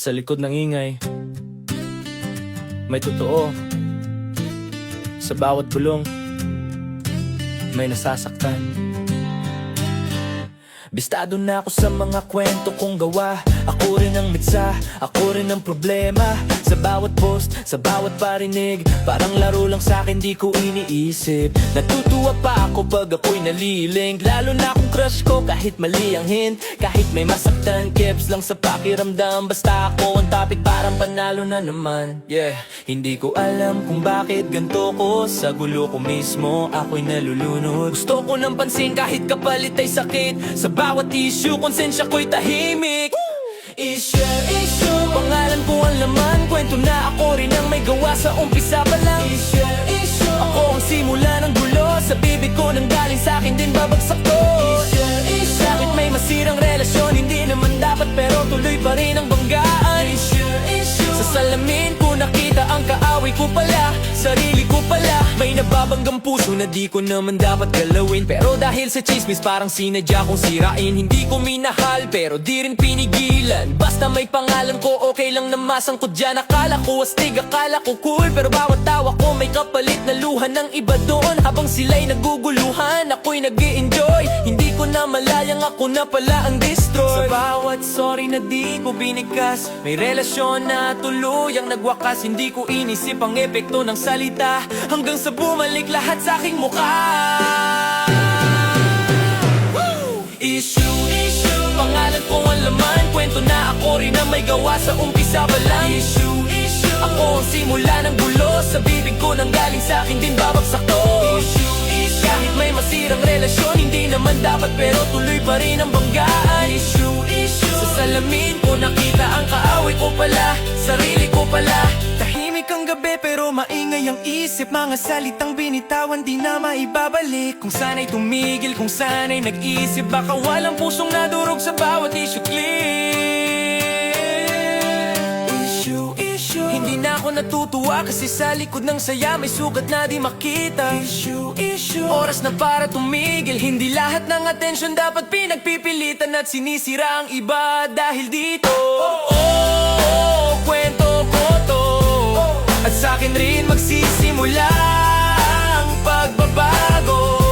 Sa likod ng ingay, may totoo. Sa bawat bulong, may nasasaktan. Bistado na ako sa mga kwento kong gawa. Ako rin ang mitsa, ako rin ang problema. Sa bawat post, sa bawat parinig, parang laro lang sa'kin, di ko iniisip. Natutuwa pa ako pag ako'y naliling. Lalo na kung crush ko, kahit mali ang hint, kahit may masaktan, kebs lang sa pakiramdam. Basta ako ang topic, parang panalo na naman. Yeah, hindi ko alam kung bakit ganito ko. Sa gulo ko mismo, ako'y nalulunod. Gusto ko ng pansin kahit kapalit ay sakit. Sa bawat issue, konsensya ko'y tahimik. Issue, pangalan ko ang laman. Kwento na ako rin ang may gawa sa umpisa pa lang. Issue, ako ang simula ng gulo. Sa bibig ko nang galing sa'kin din babagsak to. Bakit may masirang relasyon? Hindi naman dapat pero tuloy pa rin ang banggaan. Sa salamin ko nakita ang kaaway ko pala. Sarili ko pala. May nababanggang puso na di ko naman dapat galawin. Pero dahil sa chismis parang sinadya kong sirain. Hindi ko minahal pero di rin pinigilan. Basta may pangalan ko okay lang na masangkot dyan. Akala ko astig, akala ko cool, pero bawat tawa ko may kapalit na luha ng iba doon. Habang sila'y naguguluhan, ako'y nag-i-enjoy. Hindi ko na malayang ako na pala ang destroy. Sa bawat sorry na di ko binigkas, may relasyon na tuluyang nagwakas. Hindi ko inisip ang epekto ng salita, hanggang sa bumalik lahat sa aking mukha. Issue, pangalan ko ang laman. Kwento na ako rin ang may gawa sa umpisa pa lang. Issue, ako ang simula ng gulo. Sa bibig ko nang galing sa'kin din babagsak to. Kahit may masirang relasyon, hindi naman dapat pero tuloy pa rin ang banggaan. Sa salamin ko nakita ang kaaway ko pala. Sarili ko pala. Tahimik ang gabi pero maingay ang isip. Mga salitang binitawan di na maibabalik. Kung sana'y tumigil, kung sana'y nag-isip, baka walang pusong nadurog sa bawat issue issue. Hindi na ako natutuwa kasi sa likod ng saya may sugat na di makita. Issue. Oras na para tumigil. Hindi lahat ng atensyon dapat pinagpipilitan at sinisira ang iba dahil dito. Kwento ko to, at sa'kin rin magsisimula ang pagbabago.